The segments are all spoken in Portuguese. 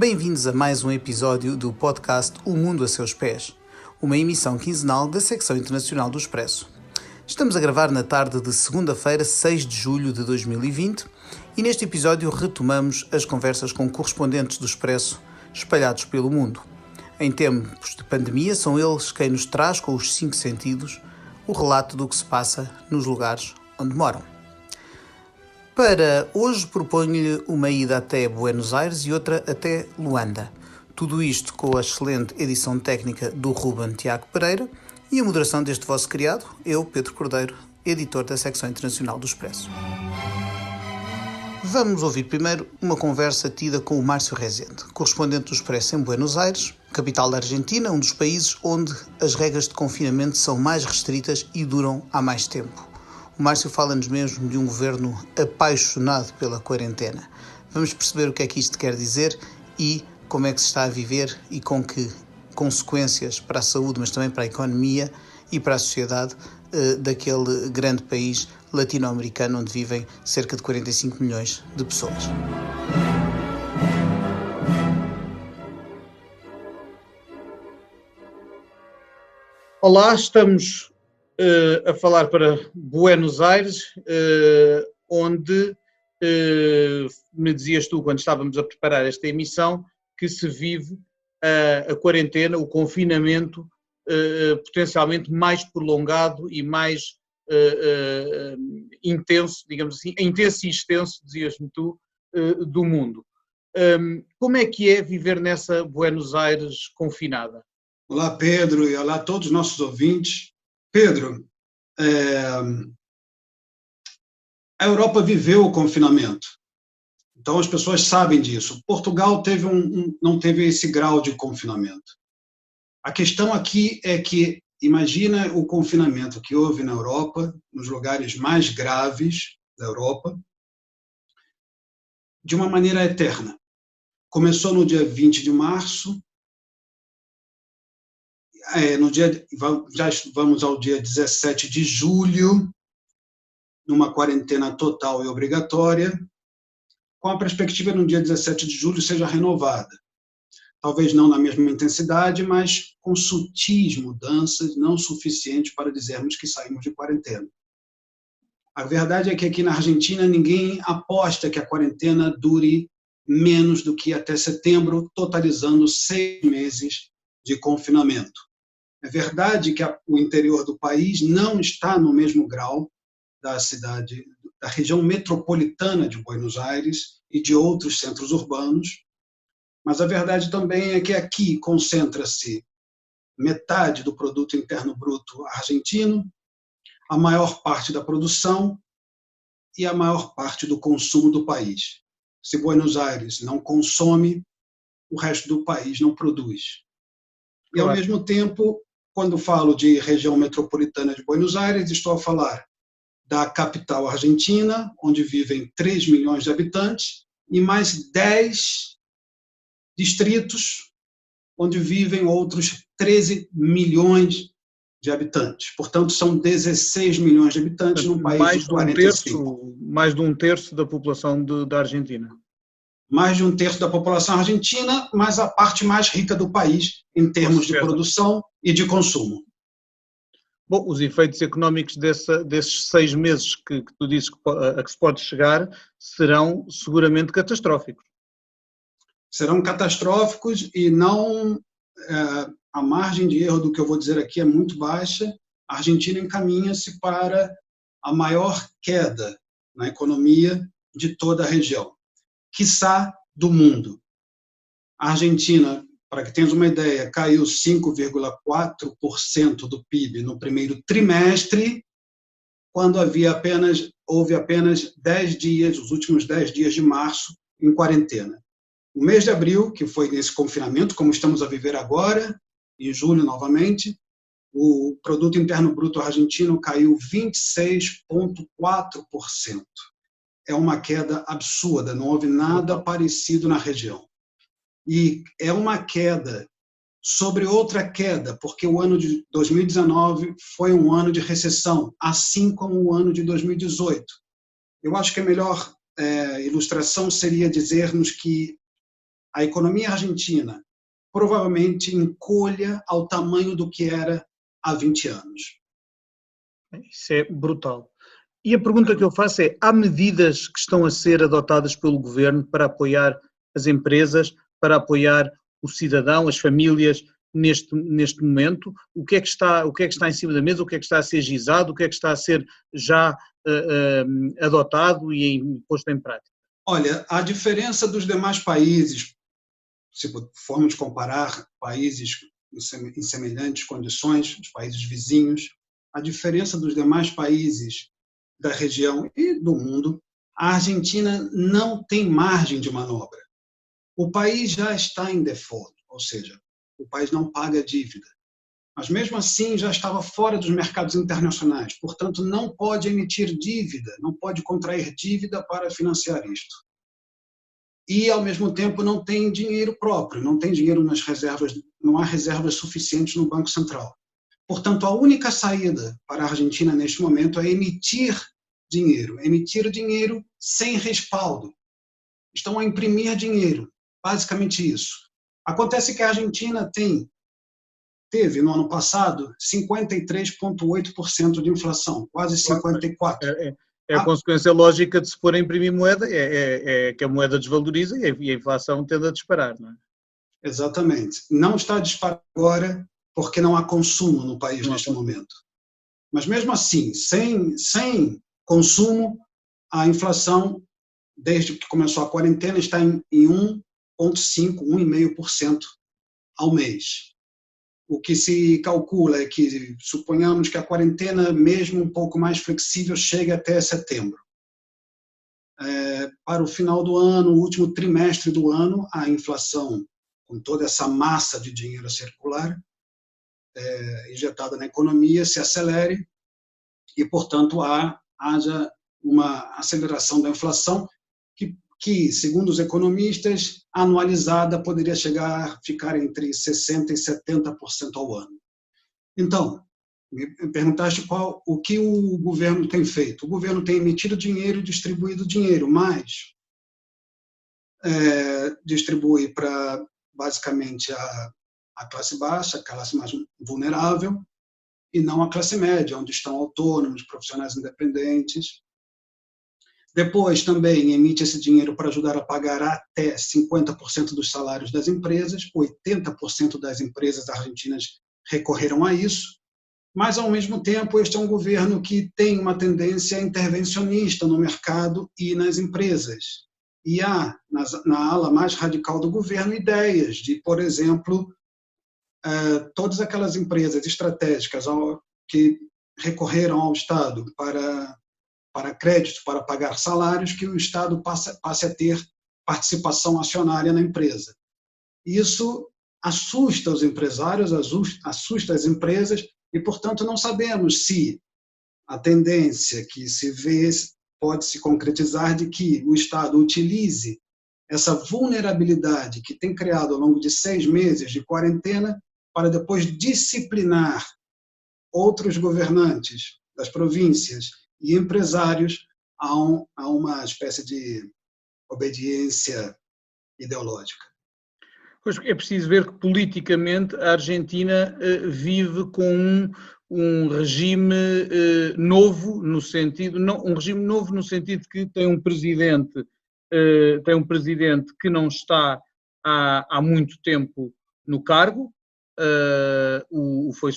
Bem-vindos a mais um episódio do podcast O Mundo a Seus Pés, uma emissão quinzenal da secção internacional do Expresso. Estamos a gravar na tarde de segunda-feira, 6 de julho de 2020, e neste episódio retomamos as conversas com correspondentes do Expresso espalhados pelo mundo. Em tempos de pandemia, são eles quem nos traz, com os 5 sentidos, o relato do que se passa nos lugares onde moram. Para hoje proponho-lhe uma ida até Buenos Aires e outra até Luanda. Tudo isto com a excelente edição técnica do Ruben Tiago Pereira e a moderação deste vosso criado, eu, Pedro Cordeiro, editor da secção internacional do Expresso. Vamos ouvir primeiro uma conversa tida com o Márcio Rezende, correspondente do Expresso em Buenos Aires, capital da Argentina, um dos países onde as regras de confinamento são mais restritas e duram há mais tempo. O Márcio fala-nos mesmo de um governo apaixonado pela quarentena. Vamos perceber o que é que isto quer dizer e como é que se está a viver e com que consequências para a saúde, mas também para a economia e para a sociedade daquele grande país latino-americano onde vivem cerca de 45 milhões de pessoas. Olá, estamos a falar para Buenos Aires, onde me dizias tu, quando estávamos a preparar esta emissão, que se vive a quarentena, o confinamento potencialmente mais prolongado e mais intenso, digamos assim, intenso e extenso, dizias-me tu, do mundo. Como é que é viver nessa Buenos Aires confinada? Olá, Pedro, e olá a todos os nossos ouvintes. Pedro, a Europa viveu o confinamento, então as pessoas sabem disso. Portugal não teve esse grau de confinamento. A questão aqui é que, imagina o confinamento que houve na Europa, nos lugares mais graves da Europa, de uma maneira eterna. Começou no dia 20 de março, já vamos ao dia 17 de julho, numa quarentena total e obrigatória, com a perspectiva de no dia 17 de julho seja renovada. Talvez não na mesma intensidade, mas com sutis mudanças, não suficientes para dizermos que saímos de quarentena. A verdade é que aqui na Argentina ninguém aposta que a quarentena dure menos do que até setembro, totalizando 6 meses de confinamento. É verdade que o interior do país não está no mesmo grau da cidade, da região metropolitana de Buenos Aires e de outros centros urbanos, mas a verdade também é que aqui concentra-se metade do produto interno bruto argentino, a maior parte da produção e a maior parte do consumo do país. Se Buenos Aires não consome, o resto do país não produz. E, ao mesmo tempo, quando falo de região metropolitana de Buenos Aires, estou a falar da capital argentina, onde vivem 3 milhões de habitantes, e mais 10 distritos, onde vivem outros 13 milhões de habitantes. Portanto, são 16 milhões de habitantes num país de 45. Mais de um terço da população da Argentina. Mais de um terço da população argentina, mas a parte mais rica do país em termos de produção e de consumo. Bom, os efeitos económicos desses 6 meses que tu dizes a que se pode chegar serão seguramente catastróficos. Serão catastróficos e não... a margem de erro do que eu vou dizer aqui é muito baixa. A Argentina encaminha-se para a maior queda na economia de toda a região, quiçá do mundo. A Argentina, para que tenhas uma ideia, caiu 5,4% do PIB no primeiro trimestre, quando houve apenas 10 dias, os últimos 10 dias de março, em quarentena. O mês de abril, que foi nesse confinamento, como estamos a viver agora, em julho novamente, o produto interno bruto argentino caiu 26,4%. É uma queda absurda, não houve nada parecido na região. E é uma queda sobre outra queda, porque o ano de 2019 foi um ano de recessão, assim como o ano de 2018. Eu acho que a melhor ilustração seria dizer-nos que a economia argentina provavelmente encolha ao tamanho do que era há 20 anos. Isso é brutal. E a pergunta que eu faço é, há medidas que estão a ser adotadas pelo governo para apoiar as empresas, para apoiar o cidadão, as famílias, neste momento? O que é que está em cima da mesa? O que é que está a ser gizado? O que é que está a ser já adotado e posto em prática? Olha, a diferença dos demais países, se formos comparar países em semelhantes condições, os países vizinhos, a diferença dos demais países da região e do mundo, a Argentina não tem margem de manobra. O país já está em default, ou seja, o país não paga dívida. Mas, mesmo assim, já estava fora dos mercados internacionais, portanto, não pode emitir dívida, não pode contrair dívida para financiar isto. E, ao mesmo tempo, não tem dinheiro próprio, não tem dinheiro nas reservas, não há reservas suficientes no Banco Central. Portanto, a única saída para a Argentina neste momento é emitir dinheiro sem respaldo. Estão a imprimir dinheiro, basicamente isso. Acontece que a Argentina teve no ano passado 53,8% de inflação, quase 54%. É a consequência lógica de se pôr a imprimir moeda, é que a moeda desvaloriza e a inflação tende a disparar, não é? Exatamente. Não está a disparar agora porque não há consumo no país neste momento. Mas, mesmo assim, sem consumo, a inflação, desde que começou a quarentena, está em 1,5%, 1,5% ao mês. O que se calcula é que, suponhamos que a quarentena, mesmo um pouco mais flexível, chegue até setembro. Para o final do ano, o último trimestre do ano, a inflação, com toda essa massa de dinheiro a circular, injetada na economia, se acelere e, portanto, haja uma aceleração da inflação que, segundo os economistas, anualizada poderia ficar entre 60% e 70% ao ano. Então, me perguntaste o que o governo tem feito. O governo tem emitido dinheiro e distribuído dinheiro, mas distribui para, basicamente, a classe baixa, a classe mais vulnerável, e não a classe média, onde estão autônomos, profissionais independentes. Depois, também emite esse dinheiro para ajudar a pagar até 50% dos salários das empresas. 80% das empresas argentinas recorreram a isso. Mas, ao mesmo tempo, este é um governo que tem uma tendência intervencionista no mercado e nas empresas. E há, na ala mais radical do governo, ideias de, por exemplo, todas aquelas empresas estratégicas que recorreram ao Estado para crédito, para pagar salários, que o Estado passe a ter participação acionária na empresa. Isso assusta os empresários, assusta as empresas, e, portanto, não sabemos se a tendência que se vê pode se concretizar de que o Estado utilize essa vulnerabilidade que tem criado ao longo de 6 meses de quarentena para depois disciplinar outros governantes das províncias e empresários a uma espécie de obediência ideológica. Pois é preciso ver que politicamente a Argentina vive com um regime novo no sentido, um regime novo no sentido que tem um presidente que não está há muito tempo no cargo. Foi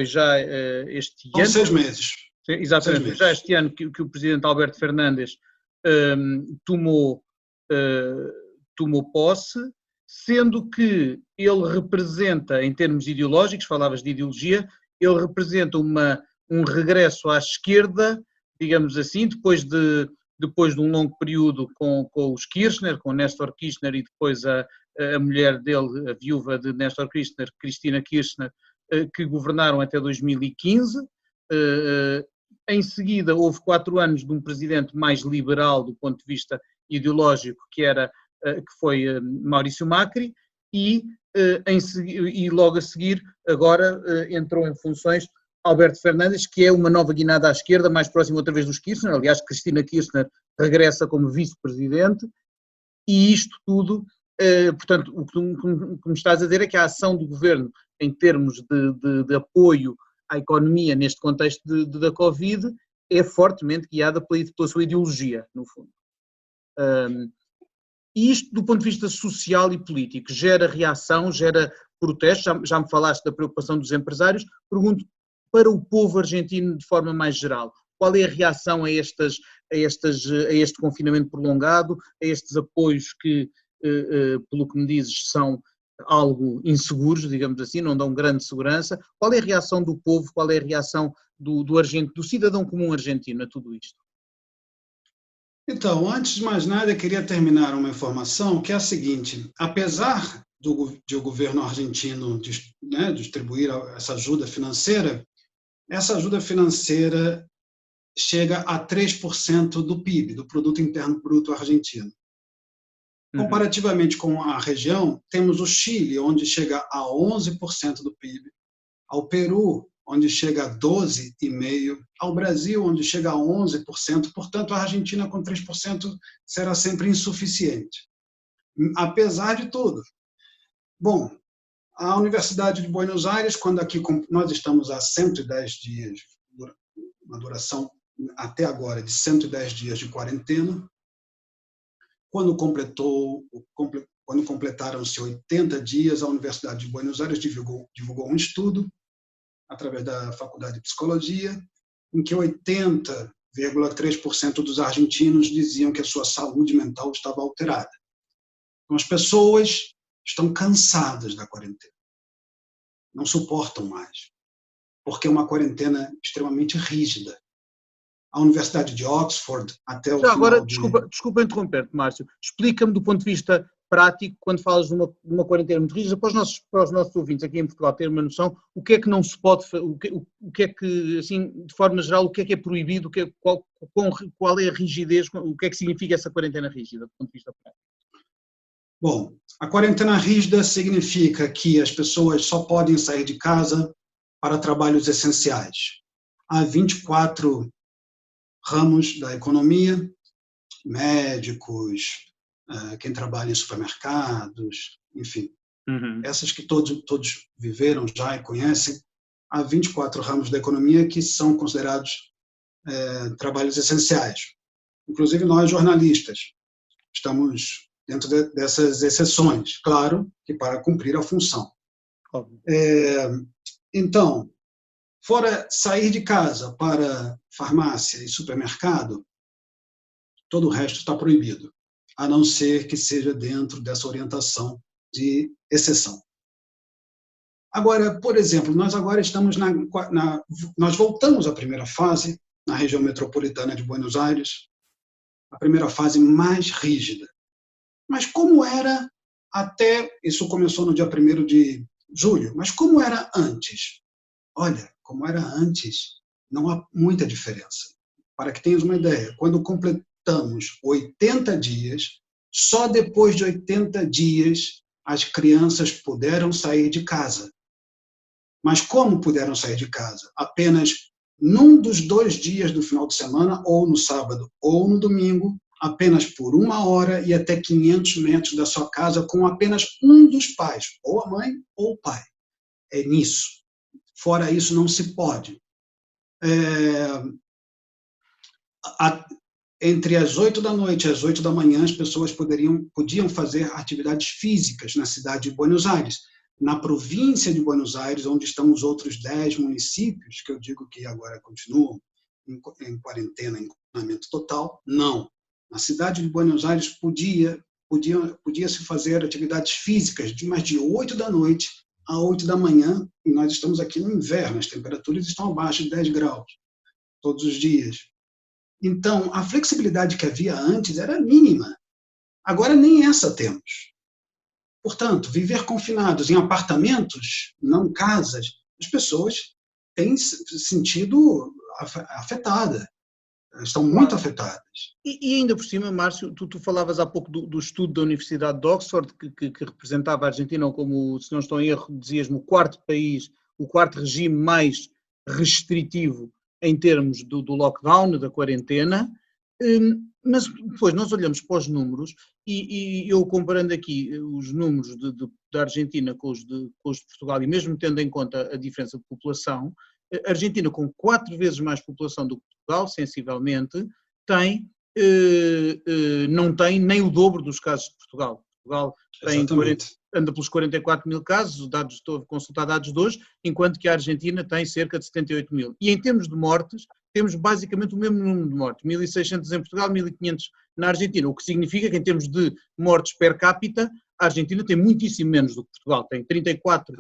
já este ano. São 6 meses. Exatamente, foi já este ano que o presidente Alberto Fernandes tomou posse, sendo que ele representa, em termos ideológicos, falavas de ideologia, ele representa um regresso à esquerda, digamos assim, depois de um longo período com os Kirchner, com Néstor Kirchner e depois a mulher dele, a viúva de Néstor Kirchner, Cristina Kirchner, que governaram até 2015. Em seguida, houve 4 anos de um presidente mais liberal do ponto de vista ideológico, que foi Maurício Macri, e logo a seguir, agora entrou em funções Alberto Fernandes, que é uma nova guinada à esquerda, mais próxima outra vez dos Kirchner. Aliás, Cristina Kirchner regressa como vice-presidente, e isto tudo Portanto, o que me estás a dizer é que a ação do governo em termos de apoio à economia neste contexto da Covid é fortemente guiada pela sua ideologia, no fundo. E isto, do ponto de vista social e político, gera reação, gera protestos, já me falaste da preocupação dos empresários, pergunto, para o povo argentino de forma mais geral, qual é a reação a este confinamento prolongado, a estes apoios que, pelo que me dizes, são algo inseguros, digamos assim, não dão grande segurança? Qual é a reação do povo, qual é a reação do cidadão comum argentino a tudo isto? Então, antes de mais nada, eu queria terminar uma informação que é a seguinte: apesar de o governo argentino distribuir essa ajuda financeira chega a 3% do PIB, do Produto Interno Bruto argentino. Comparativamente com a região, temos o Chile, onde chega a 11% do PIB, ao Peru, onde chega a 12,5%, ao Brasil, onde chega a 11%, portanto, a Argentina com 3% será sempre insuficiente, apesar de tudo. Bom, a Universidade de Buenos Aires, quando aqui nós estamos há 110 dias, uma duração até agora de 110 dias de quarentena, quando completaram-se 80 dias, a Universidade de Buenos Aires divulgou um estudo através da Faculdade de Psicologia, em que 80,3% dos argentinos diziam que a sua saúde mental estava alterada. Então, as pessoas estão cansadas da quarentena, não suportam mais, porque é uma quarentena extremamente rígida. A Universidade de Oxford, até o Já final agora, desculpa interromper-te, Márcio, explica-me do ponto de vista prático, quando falas de uma quarentena muito rígida, para os nossos ouvintes aqui em Portugal terem uma noção, o que é que não se pode, o que é que, assim, de forma geral, o que é proibido, qual é a rigidez, o que é que significa essa quarentena rígida, do ponto de vista prático? Bom, a quarentena rígida significa que as pessoas só podem sair de casa para trabalhos essenciais. Há 24 ramos da economia, médicos, quem trabalha em supermercados, enfim, essas que todos viveram já e conhecem, há 24 ramos da economia que são considerados trabalhos essenciais. Inclusive nós, jornalistas, estamos dentro dessas exceções, claro que para cumprir a função. Então, fora sair de casa para farmácia e supermercado, todo o resto está proibido, a não ser que seja dentro dessa orientação de exceção. Agora, por exemplo, nós agora estamos nós voltamos à primeira fase, na região metropolitana de Buenos Aires, a primeira fase mais rígida. Mas como era isso começou no dia 1º de julho, mas como era antes? Olha, como era antes, não há muita diferença. Para que tenhas uma ideia, quando completamos 80 dias, só depois de 80 dias as crianças puderam sair de casa. Mas como puderam sair de casa? Apenas num dos 2 dias do final de semana, ou no sábado ou no domingo, apenas por 1 hora e até 500 metros da sua casa, com apenas um dos pais, ou a mãe ou o pai. É nisso. Fora isso, não se pode. Entre as 8 da noite e as 8 da manhã, as pessoas podiam fazer atividades físicas na cidade de Buenos Aires. Na província de Buenos Aires, onde estão os outros 10 municípios, que eu digo que agora continuam em quarentena, em confinamento total, não. Na cidade de Buenos Aires podia-se fazer atividades físicas mas de 8 da noite a 8 da manhã, e nós estamos aqui no inverno, as temperaturas estão abaixo de 10 graus, todos os dias. Então, a flexibilidade que havia antes era mínima. Agora nem essa temos. Portanto, viver confinados em apartamentos, não casas, as pessoas têm se sentido afetadas. Estão muito afetadas. E ainda por cima, Márcio, tu falavas há pouco do estudo da Universidade de Oxford, que representava a Argentina como, se não estou em erro, dizias-me, o 4º país, o 4º regime mais restritivo em termos do lockdown, da quarentena. Mas depois nós olhamos para os números e eu comparando aqui os números da Argentina com os de Portugal, e mesmo tendo em conta a diferença de população, a Argentina, com 4 vezes mais população do que Portugal, sensivelmente, não tem nem o dobro dos casos de Portugal. Portugal anda pelos 44 mil casos, estou a consultar dados de hoje, enquanto que a Argentina tem cerca de 78 mil. E em termos de mortes, temos basicamente o mesmo número de mortes, 1.600 em Portugal, 1.500 na Argentina, o que significa que em termos de mortes per capita, a Argentina tem muitíssimo menos do que Portugal, tem 34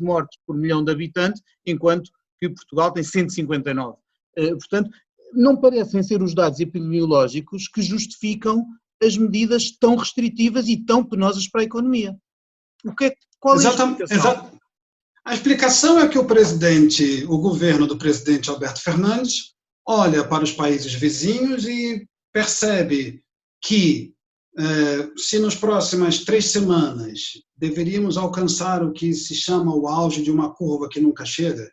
mortes por milhão de habitantes, enquanto que Portugal tem 159. Portanto, não parecem ser os dados epidemiológicos que justificam as medidas tão restritivas e tão penosas para a economia. Qual é a explicação? A explicação é que o governo do presidente Alberto Fernandes olha para os países vizinhos e percebe que se nas próximas 3 semanas deveríamos alcançar o que se chama o auge de uma curva que nunca chega,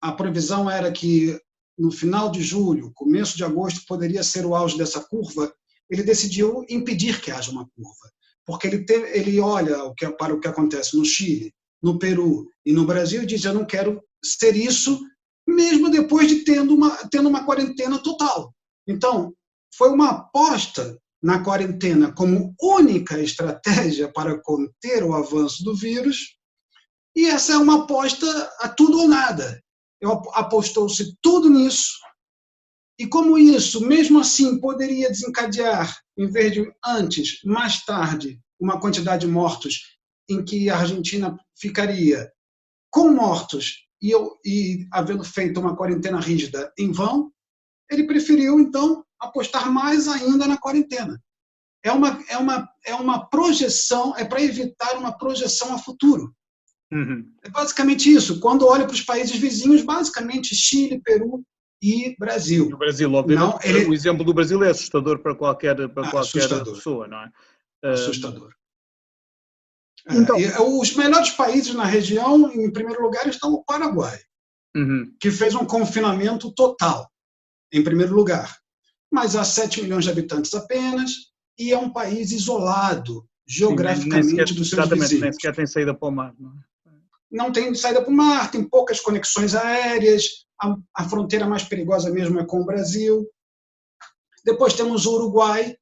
a previsão era que no final de julho, começo de agosto, poderia ser o auge dessa curva, ele decidiu impedir que haja uma curva, porque ele olha para o que acontece no Chile, no Peru e no Brasil e diz: eu não quero ser isso, mesmo depois de tendo uma quarentena total. Então, foi uma aposta na quarentena como única estratégia para conter o avanço do vírus, e essa é uma aposta a tudo ou nada. Apostou-se tudo nisso, e como isso, mesmo assim, poderia desencadear, em vez de antes, mais tarde, uma quantidade de mortos em que a Argentina ficaria com mortos e havendo feito uma quarentena rígida em vão, ele preferiu, então, apostar mais ainda na quarentena. É uma projeção, é para evitar uma projeção a futuro. Uhum. É basicamente isso. Quando olha para os países vizinhos, basicamente Chile, Peru e Brasil. O Brasil, obviamente, o exemplo do Brasil é assustador para qualquer pessoa, não é? Assustador. Então, os melhores países na região, em primeiro lugar, estão o Paraguai, que fez um confinamento total, em primeiro lugar. Mas há 7 milhões de habitantes apenas, e é um país isolado, geograficamente, dos seus vizinhos. Nem sequer tem saída para o mar, não é? Não tem saída para o mar, tem poucas conexões aéreas, a fronteira mais perigosa mesmo é com o Brasil. Depois temos o Uruguai,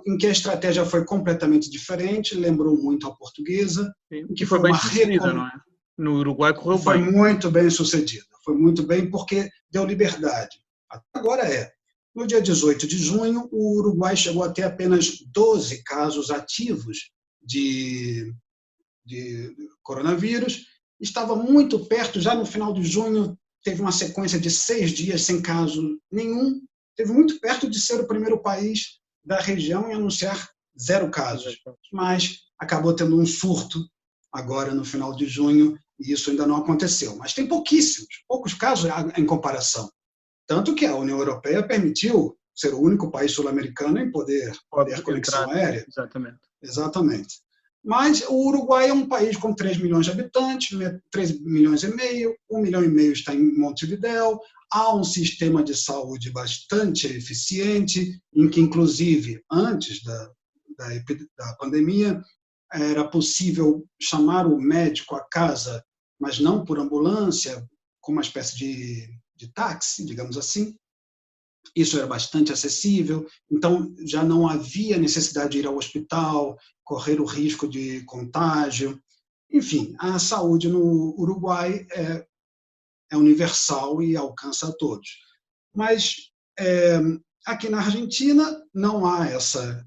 em que a estratégia foi completamente diferente, lembrou muito a portuguesa. Que foi bem sucedida, não é? No Uruguai correu bem. Foi muito bem sucedida, foi muito bem porque deu liberdade. Agora no dia 18 de junho, o Uruguai chegou a ter apenas 12 casos ativos de coronavírus, estava muito perto, já no final de junho, teve uma sequência de 6 dias sem caso nenhum, esteve muito perto de ser o primeiro país da região em anunciar 0 casos, mas acabou tendo um surto agora no final de junho, e isso ainda não aconteceu. Mas tem poucos casos em comparação. Tanto que a União Europeia permitiu ser o único país sul-americano em poder conexão aérea. Exatamente. Mas o Uruguai é um país com 3 milhões de habitantes, 3 milhões e meio, 1 milhão e meio está em Montevidéu, há um sistema de saúde bastante eficiente, em que, inclusive, antes da pandemia, era possível chamar o médico à casa, mas não por ambulância, com uma espécie de táxi, digamos assim. Isso era bastante acessível, então já não havia necessidade de ir ao hospital, correr o risco de contágio. Enfim, a saúde no Uruguai é universal e alcança a todos. Mas aqui na Argentina não há essa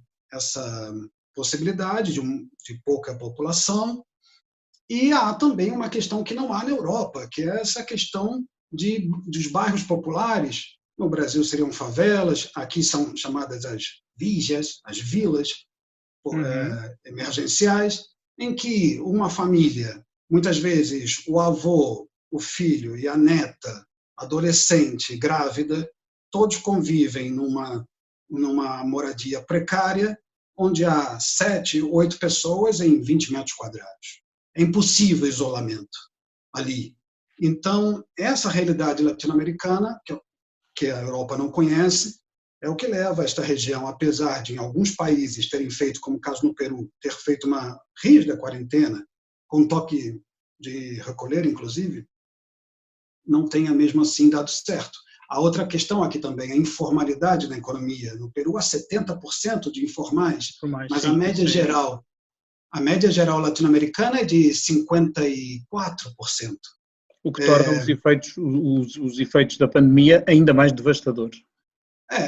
possibilidade de pouca população, e há também uma questão que não há na Europa, que é essa questão dos bairros populares. No Brasil seriam favelas, aqui são chamadas as vilas emergenciais, em que uma família, muitas vezes o avô, o filho e a neta, adolescente, grávida, todos convivem numa moradia precária, onde há 7, 8 pessoas em 20 metros quadrados. É impossível isolamento ali. Então, essa realidade latino-americana, que a Europa não conhece, é o que leva esta região, apesar de em alguns países terem feito, como o caso no Peru, ter feito uma rígida quarentena, com toque de recolher, inclusive, não tenha mesmo assim dado certo. A outra questão aqui também é a informalidade na economia. No Peru, há 70% de informais, mas a média geral latino-americana é de 54%. O que torna os efeitos da pandemia ainda mais devastadores.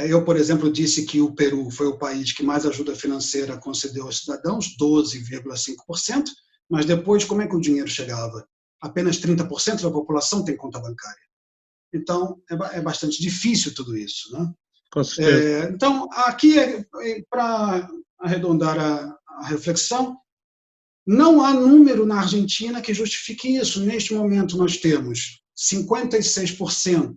Eu, por exemplo, disse que o Peru foi o país que mais ajuda financeira concedeu aos cidadãos, 12,5%, mas depois como é que o dinheiro chegava? Apenas 30% da população tem conta bancária. Então, é bastante difícil tudo isso, né? Com certeza. Então, aqui, para arredondar a reflexão, não há número na Argentina que justifique isso. Neste momento, nós temos 56%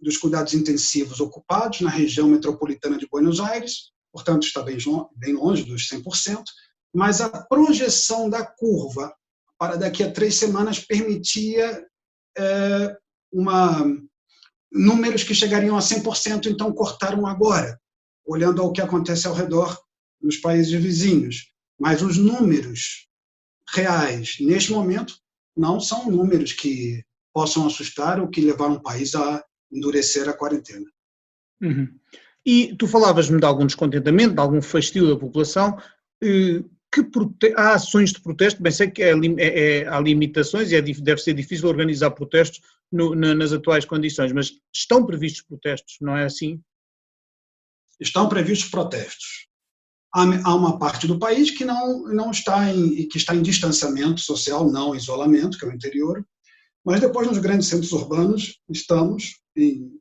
dos cuidados intensivos ocupados na região metropolitana de Buenos Aires, portanto, está bem longe dos 100%, mas a projeção da curva para daqui a 3 semanas permitia números que chegariam a 100%, então cortaram agora, olhando ao que acontece ao redor nos países vizinhos. Mas os números reais, neste momento, não são números que possam assustar ou que levaram o país a endurecer a quarentena. Uhum. E tu falavas-me de algum descontentamento, de algum fastio da população. Há ações de protesto? Bem, sei que há limitações e deve ser difícil organizar protestos nas atuais condições, mas estão previstos protestos, não é assim? Estão previstos protestos. Há uma parte do país que não está que está em distanciamento social, não isolamento, que é o interior, mas depois nos grandes centros urbanos estamos em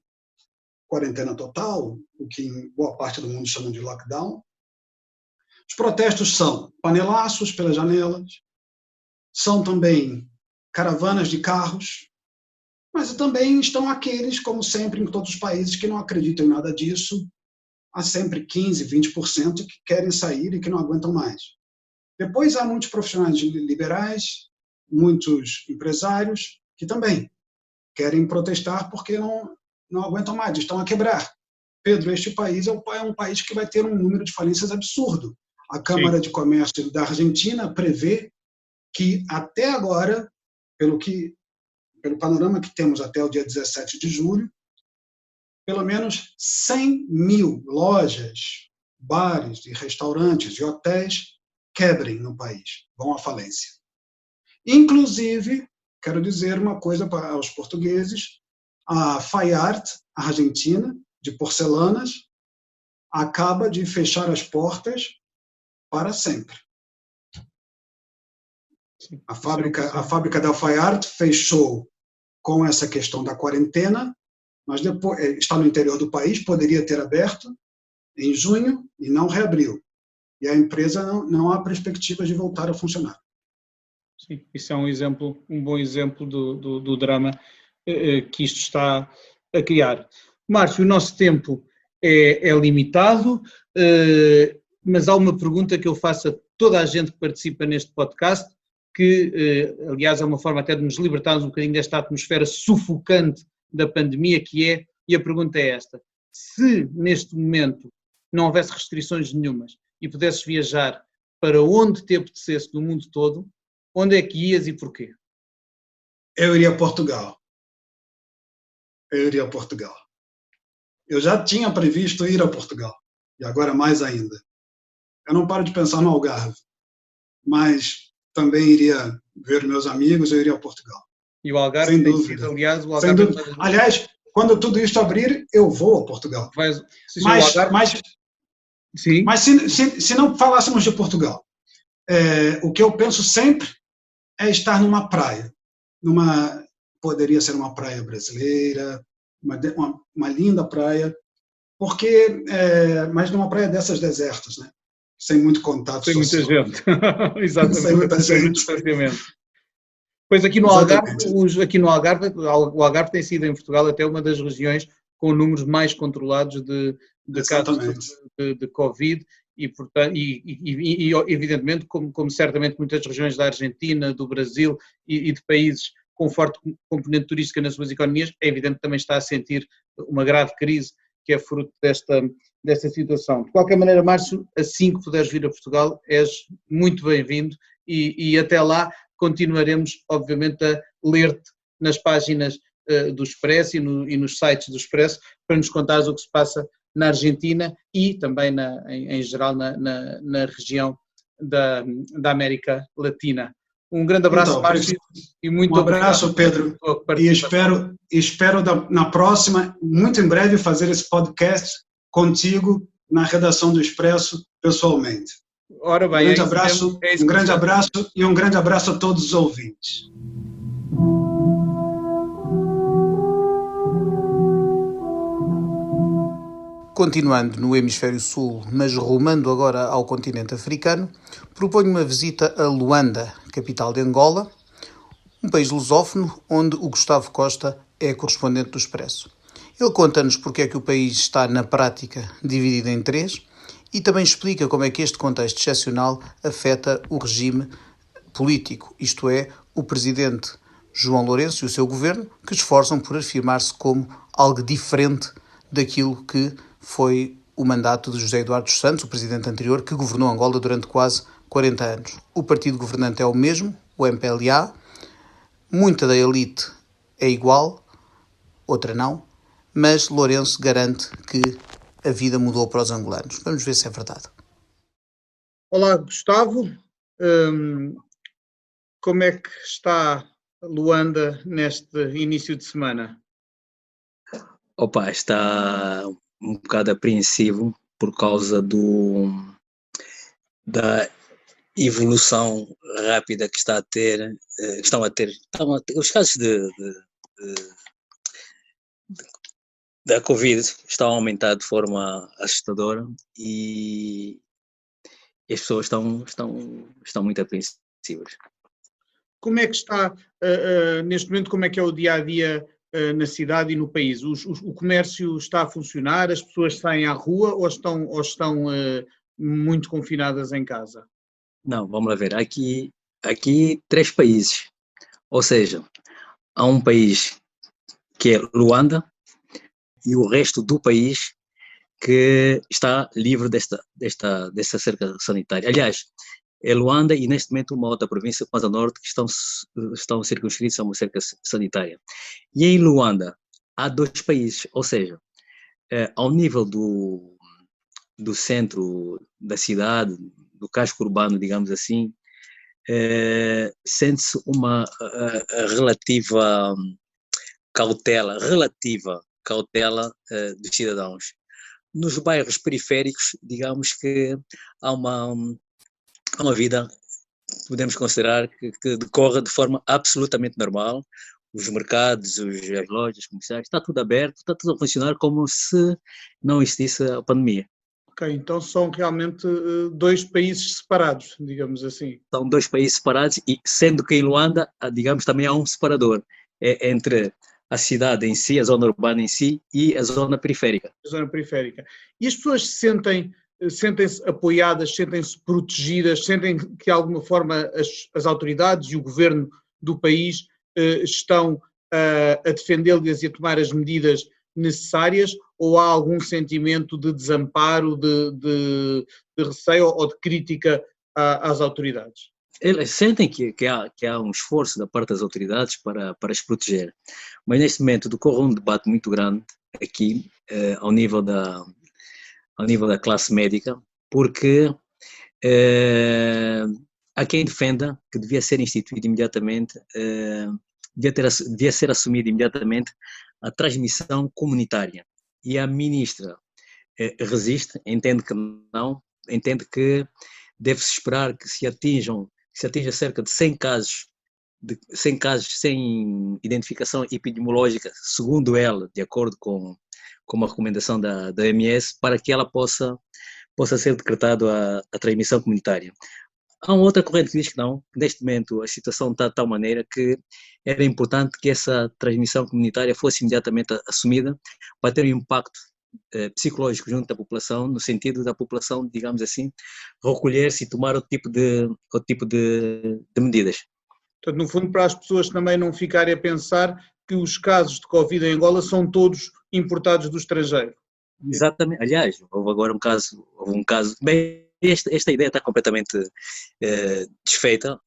quarentena total, o que em boa parte do mundo chamam de lockdown. Os protestos são panelaços pelas janelas, são também caravanas de carros, mas também estão aqueles, como sempre em todos os países, que não acreditam em nada disso. Há sempre 15%, 20% que querem sair e que não aguentam mais. Depois há muitos profissionais liberais, muitos empresários que também querem protestar porque não aguentam mais, estão a quebrar. Pedro, este país é um país que vai ter um número de falências absurdo. A Câmara de Comércio da Argentina prevê que até agora, pelo panorama que temos até o dia 17 de julho, pelo menos 100 mil lojas, bares e restaurantes e hotéis quebrem no país, vão à falência. Inclusive, quero dizer uma coisa aos portugueses, a Faiart, argentina, de porcelanas, acaba de fechar as portas para sempre. A fábrica da Faiart fechou com essa questão da quarentena, mas depois está no interior do país, poderia ter aberto em junho e não reabriu. E a empresa não há perspectiva de voltar a funcionar. Sim, isso é um bom exemplo do drama que isto está a criar. Márcio, o nosso tempo é limitado, mas há uma pergunta que eu faço a toda a gente que participa neste podcast, que, aliás, é uma forma até de nos libertarmos um bocadinho desta atmosfera sufocante da pandemia, e a pergunta é esta: se neste momento não houvesse restrições nenhumas e pudesses viajar para onde te apetecesse no mundo todo, onde é que ias e porquê? Eu iria a Portugal. Eu já tinha previsto ir a Portugal, e agora mais ainda. Eu não paro de pensar no Algarve, mas também iria ver meus amigos, eu iria a Portugal. E o Algarve sem tem dúvida. sido, aliás, o Algarve... Aliás, quando tudo isto abrir, eu vou a Portugal. Mas se não falássemos de Portugal, o que eu penso sempre é estar numa praia. Poderia ser uma praia brasileira, uma linda praia, mas numa praia dessas desertas, né? Sem muito contato social. Sem muita gente. Exatamente. Sem muita gente. Pois aqui no Algarve, o Algarve tem sido em Portugal até uma das regiões com números mais controlados de casos de Covid e, portanto, evidentemente, como certamente muitas regiões da Argentina, do Brasil e de países com forte componente turística nas suas economias, é evidente que também está a sentir uma grave crise que é fruto desta situação. De qualquer maneira, Márcio, assim que puderes vir a Portugal, és muito bem-vindo e até lá continuaremos, obviamente, a ler-te nas páginas do Expresso e nos sites do Expresso para nos contares o que se passa na Argentina e também em geral na região da América Latina. Um grande abraço, Então, Márcio, e muito um abraço, obrigado. Pedro, e espero na próxima, muito em breve, fazer esse podcast contigo na redação do Expresso, pessoalmente. Ora bem, Um grande abraço e um grande abraço a todos os ouvintes. Continuando no hemisfério sul, mas rumando agora ao continente africano, proponho uma visita a Luanda, capital de Angola, um país lusófono onde o Gustavo Costa é correspondente do Expresso. Ele conta-nos porque é que o país está, na prática, dividido em três e também explica como é que este contexto excepcional afeta o regime político, isto é, o presidente João Lourenço e o seu governo, que esforçam por afirmar-se como algo diferente daquilo que foi o mandato de José Eduardo dos Santos, o presidente anterior, que governou Angola durante quase 40 anos. O partido governante é o mesmo, o MPLA, muita da elite é igual, outra não, mas Lourenço garante que a vida mudou para os angolanos. Vamos ver se é verdade. Olá, Gustavo. Como é que está Luanda neste início de semana? Opa, está um bocado apreensivo por causa da evolução rápida que estão a ter os casos da Covid estão a aumentar de forma assustadora e as pessoas estão muito apreensivas. Como é que está, neste momento, como é que é o dia-a-dia na cidade e no país? O comércio está a funcionar? As pessoas saem à rua ou estão muito confinadas em casa? Não, vamos lá ver. Aqui 3 países. Ou seja, há um país que é Luanda e o resto do país que está livre dessa cerca sanitária. Aliás, é Luanda e neste momento uma outra província, mais a norte, que estão circunscritos a uma cerca sanitária. E em Luanda há 2 países, ou seja, ao nível do centro da cidade, do casco urbano, digamos assim, sente-se uma relativa cautela dos cidadãos. Nos bairros periféricos, digamos que há uma vida, podemos considerar, que decorre de forma absolutamente normal. Os mercados, as lojas comerciais, está tudo aberto, está tudo a funcionar como se não existisse a pandemia. Ok, então são realmente 2 países separados, digamos assim. São 2 países separados e sendo que em Luanda, digamos, também há um separador entre a cidade em si, a zona urbana em si e a zona periférica. A zona periférica. E as pessoas sentem-se apoiadas, sentem-se protegidas, sentem que de alguma forma as autoridades e o governo do país estão a defendê-las e a tomar as medidas necessárias, ou há algum sentimento de desamparo, de receio ou de crítica às autoridades? Eles sentem que há um esforço da parte das autoridades para as proteger, mas neste momento decorre um debate muito grande aqui ao nível da classe médica, porque há quem defenda que devia ser instituído imediatamente, devia ser assumida imediatamente a transmissão comunitária. E a ministra resiste, entende que não, entende que deve-se esperar que se atinja cerca de 100 casos sem identificação epidemiológica, segundo ela, de acordo com uma recomendação da OMS, para que ela possa ser decretada a transmissão comunitária. Há uma outra corrente que diz que não, que neste momento a situação está de tal maneira que era importante que essa transmissão comunitária fosse imediatamente assumida para ter um impacto psicológico junto da população, no sentido da população, digamos assim, recolher-se e tomar outro tipo de medidas. Portanto, no fundo, para as pessoas também não ficarem a pensar que os casos de Covid em Angola são todos importados do estrangeiro. Exatamente. Aliás, houve um caso, bem, esta ideia está completamente desfeita,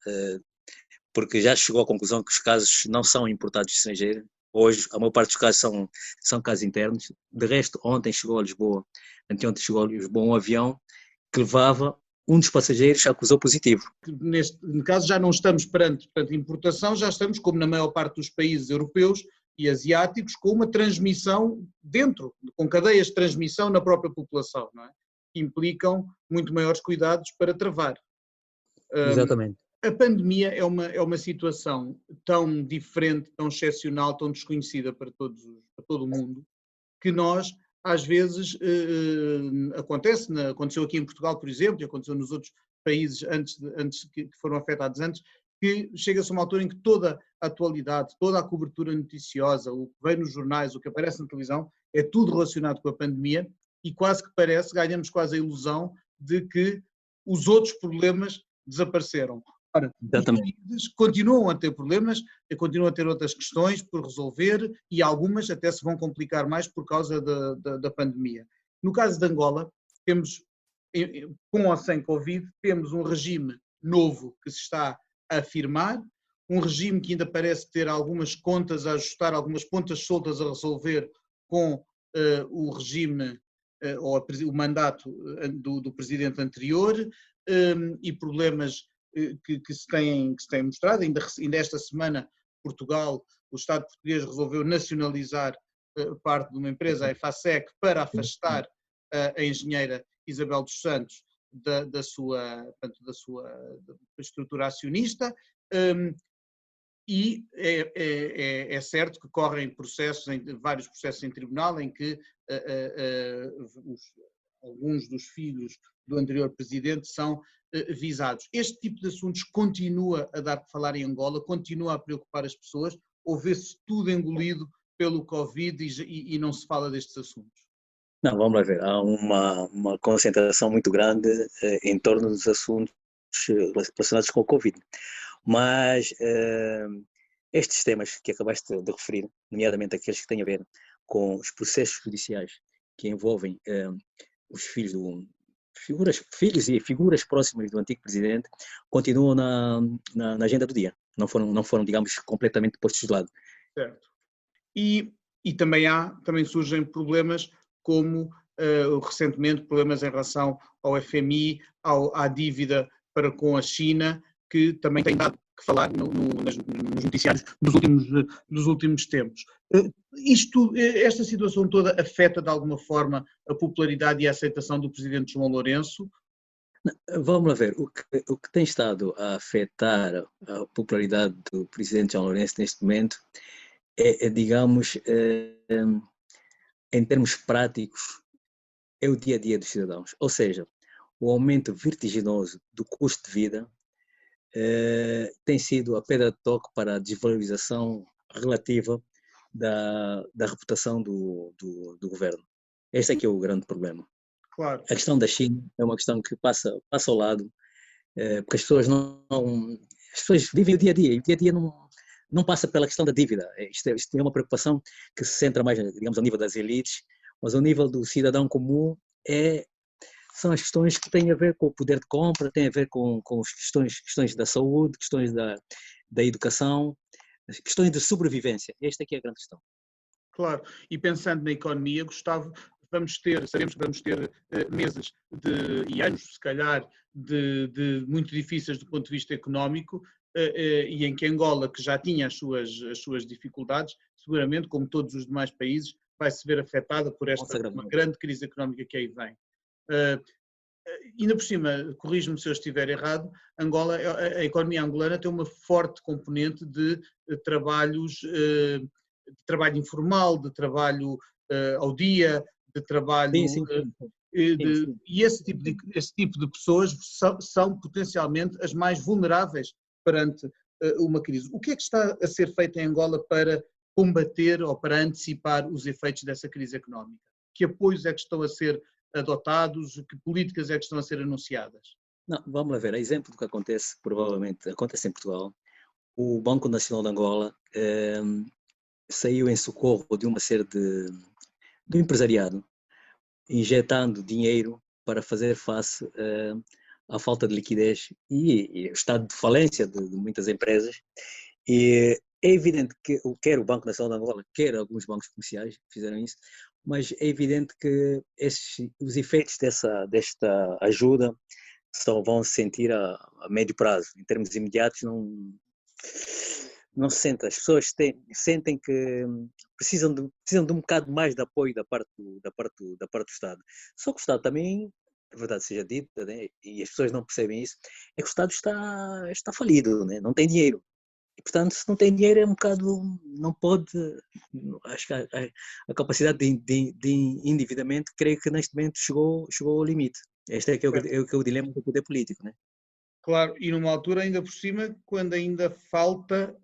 porque já chegou à conclusão que os casos não são importados de estrangeiro. Hoje, a maior parte dos casos são casos internos. De resto, ontem chegou a Lisboa, anteontem chegou a Lisboa um avião que levava um dos passageiros acusou positivo. Neste caso já não estamos perante importação, já estamos, como na maior parte dos países europeus e asiáticos, com uma transmissão dentro, com cadeias de transmissão na própria população, não é? Que implicam muito maiores cuidados para travar. Exatamente. A pandemia é uma situação tão diferente, tão excepcional, tão desconhecida para todo o mundo, que nós, às vezes, aconteceu aqui em Portugal, por exemplo, e aconteceu nos outros países que foram afetados antes, que chega-se a uma altura em que toda a atualidade, toda a cobertura noticiosa, o que vem nos jornais, o que aparece na televisão, é tudo relacionado com a pandemia e quase que ganhamos quase a ilusão de que os outros problemas desapareceram. Ora, os países continuam a ter problemas, continuam a ter outras questões por resolver e algumas até se vão complicar mais por causa da pandemia. No caso de Angola, temos, com ou sem Covid, temos um regime novo que se está a afirmar, um regime que ainda parece ter algumas contas a ajustar, algumas pontas soltas a resolver com o regime ou o mandato do presidente anterior e problemas que se têm mostrado. Ainda esta semana, Portugal, o Estado português resolveu nacionalizar parte de uma empresa, a EFASEC, para afastar a engenheira Isabel dos Santos da sua estrutura acionista. E é certo que correm vários processos em tribunal em que alguns dos filhos do anterior presidente são visados. Este tipo de assuntos continua a dar que falar em Angola, continua a preocupar as pessoas, ou vê-se tudo engolido pelo Covid e não se fala destes assuntos? Não, vamos lá ver. Há uma concentração muito grande em torno dos assuntos relacionados com o Covid. Mas estes temas que acabaste de referir, nomeadamente aqueles que têm a ver com os processos judiciais que envolvem os filhos filhos e figuras próximas do antigo presidente, continuam na agenda do dia. Não foram, digamos, completamente postos de lado. Certo. E também surgem problemas como recentemente problemas em relação ao FMI, à dívida para com a China, que também tem dado que falar nos noticiários dos últimos tempos. Esta situação toda afeta de alguma forma a popularidade e a aceitação do presidente João Lourenço? Vamos lá ver, o que tem estado a afetar a popularidade do presidente João Lourenço neste momento digamos, em termos práticos, é o dia a dia dos cidadãos. Ou seja, o aumento vertiginoso do custo de vida tem sido a pedra de toque para a desvalorização relativa da reputação do governo. Este é que é o grande problema. Claro. A questão da China é uma questão que passa ao lado, porque as pessoas as pessoas vivem o dia a dia, e o dia a dia não passa pela questão da dívida. Isto é uma preocupação que se centra mais, digamos, ao nível das elites, mas ao nível do cidadão comum são as questões que têm a ver com o poder de compra, têm a ver com as questões da saúde, questões da educação, questões de sobrevivência. Esta aqui é a grande questão. Claro, e pensando na economia, Gustavo, sabemos que vamos ter meses e anos, se calhar, de muito difíceis do ponto de vista económico, e em que Angola, que já tinha as suas dificuldades, seguramente, como todos os demais países, vai se ver afetada por uma grande crise económica que aí vem. Ainda por cima, corrijo-me se eu estiver errado, a economia angolana tem uma forte componente de trabalho informal, de trabalho ao dia, de trabalho... Sim. E esse tipo de pessoas são potencialmente as mais vulneráveis perante uma crise. O que é que está a ser feito em Angola para combater ou para antecipar os efeitos dessa crise económica? Que apoios é que estão a ser adotados? Que políticas é que estão a ser anunciadas? Não, vamos lá ver. A exemplo do que provavelmente acontece em Portugal, o Banco Nacional de Angola saiu em socorro de uma série do empresariado, injetando dinheiro para fazer face à falta de liquidez e o estado de falência de muitas empresas. E é evidente que quer o Banco Nacional de Angola, quer alguns bancos comerciais fizeram isso, mas é evidente que os efeitos desta ajuda só vão se sentir a médio prazo. Em termos imediatos, não se sente. As pessoas sentem que precisam de um bocado mais de apoio da parte do Estado. Só que o Estado também, a verdade seja dita, né, e as pessoas não percebem isso, é que o Estado está falido, né, não tem dinheiro. E, portanto, se não tem dinheiro, é um bocado, não pode, acho que a capacidade de endividamento, creio que neste momento chegou ao limite. Este é que é o dilema do poder político, né? Claro, e numa altura ainda por cima, quando ainda falta,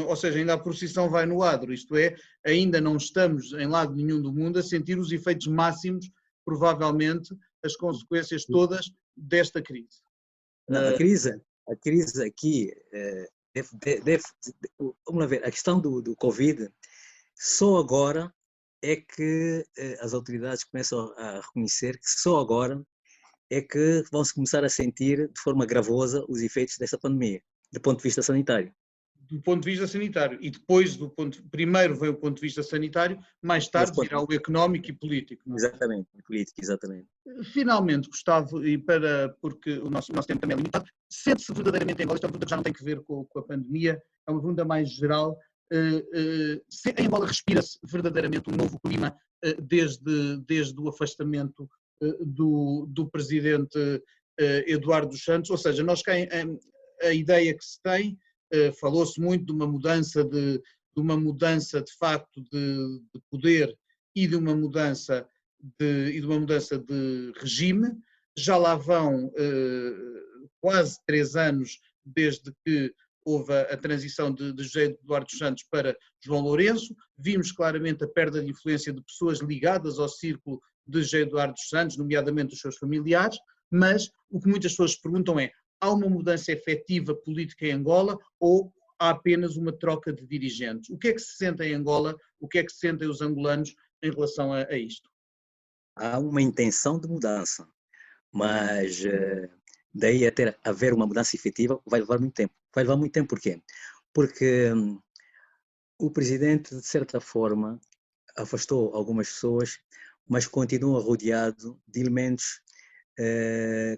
ou seja, ainda a procissão vai no adro, isto é, ainda não estamos em lado nenhum do mundo a sentir os efeitos máximos, provavelmente, as consequências todas desta crise. Não, a crise aqui, vamos lá ver, a questão do Covid, só agora é que as autoridades começam a reconhecer que só agora é que vão-se começar a sentir de forma gravosa os efeitos desta pandemia, do ponto de vista sanitário. Do ponto de vista sanitário. E depois, primeiro veio o ponto de vista sanitário, mais tarde virá o económico e político. Não é? Exatamente, político, exatamente. Finalmente, Gustavo, porque o nosso tempo também é limitado, sente-se verdadeiramente em Angola, isto é uma pergunta que já não tem que ver com a pandemia, é uma pergunta mais geral, em Angola respira-se verdadeiramente um novo clima desde o afastamento do presidente Eduardo dos Santos, ou seja, nós a ideia que se tem, falou-se muito de uma mudança de facto de poder e de uma mudança de regime. Já lá vão quase 3 anos desde que houve a transição de José Eduardo dos Santos para João Lourenço. Vimos claramente a perda de influência de pessoas ligadas ao círculo de José Eduardo dos Santos, nomeadamente os seus familiares, mas o que muitas pessoas se perguntam é: há uma mudança efetiva política em Angola ou há apenas uma troca de dirigentes? O que é que se sente em Angola? O que é que se sentem os angolanos em relação a isto? Há uma intenção de mudança, mas daí até haver uma mudança efetiva vai levar muito tempo. Vai levar muito tempo porquê? Porque o presidente, de certa forma, afastou algumas pessoas, mas continua rodeado de elementos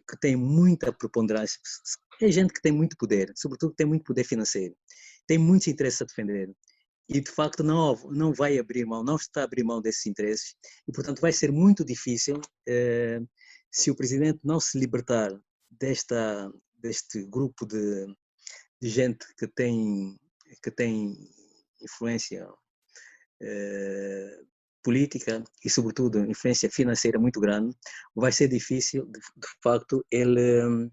que têm muita preponderância. É gente que tem muito poder, sobretudo que tem muito poder financeiro, tem muitos interesses a defender e, de facto, não vai abrir mão, não está a abrir mão desses interesses e, portanto, vai ser muito difícil se o presidente não se libertar deste grupo de gente que tem influência política e, sobretudo, influência financeira muito grande, vai ser difícil, de facto, ele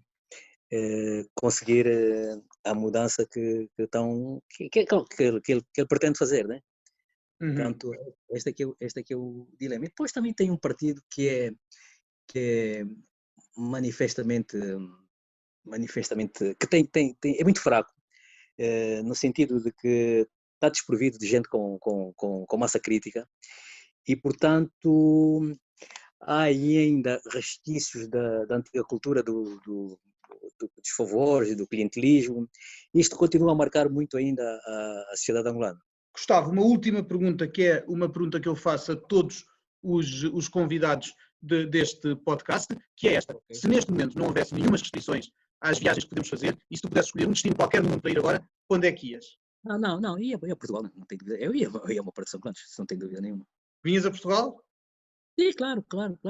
conseguir a mudança que ele pretende fazer, né? Portanto, este aqui é o dilema. E depois também tem um partido que é manifestamente que é muito fraco, no sentido de que está desprovido de gente com massa crítica e, portanto, há ainda resquícios da antiga cultura dos favores e do clientelismo. Isto continua a marcar muito ainda a sociedade angolana. Gustavo, uma última pergunta, que é uma pergunta que eu faço a todos os convidados deste podcast, que é esta: se neste momento não houvesse nenhuma restrições às viagens que podemos fazer, e se tu pudesses escolher um destino qualquer no mundo para ir agora, quando é que ias? Não, ia a Portugal, não tem dúvida. Eu ia a uma Porto São Clantes, não tem dúvida nenhuma. Vinhas a Portugal? Sim, claro.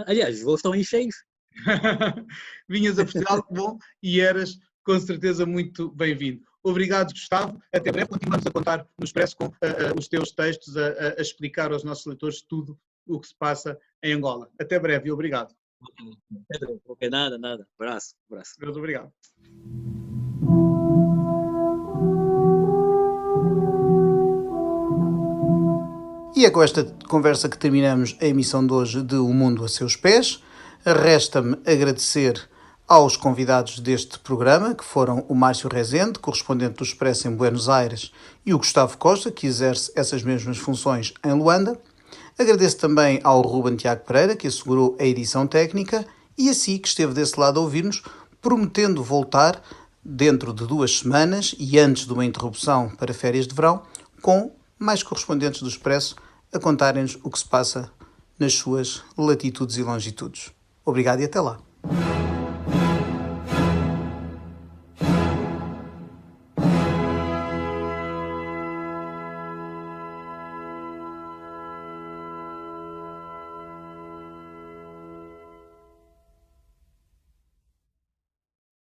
Aliás, os voos estão aí cheios. Vinhas a Portugal, bom, e eras com certeza muito bem-vindo. Obrigado, Gustavo. Até breve. Continuamos a contar no Expresso com os teus textos, a explicar aos nossos leitores tudo o que se passa em Angola. Até breve e obrigado. Ok, nada. Abraço. Muito obrigado. E é com esta conversa que terminamos a emissão de hoje de O Mundo a Seus Pés. Resta-me agradecer aos convidados deste programa, que foram o Márcio Rezende, correspondente do Expresso em Buenos Aires, e o Gustavo Costa, que exerce essas mesmas funções em Luanda. Agradeço também ao Ruben Tiago Pereira, que assegurou a edição técnica, e a si, que esteve desse lado a ouvir-nos, prometendo voltar dentro de 2 semanas e antes de uma interrupção para férias de verão, com mais correspondentes do Expresso a contarem-nos o que se passa nas suas latitudes e longitudes. Obrigado e até lá.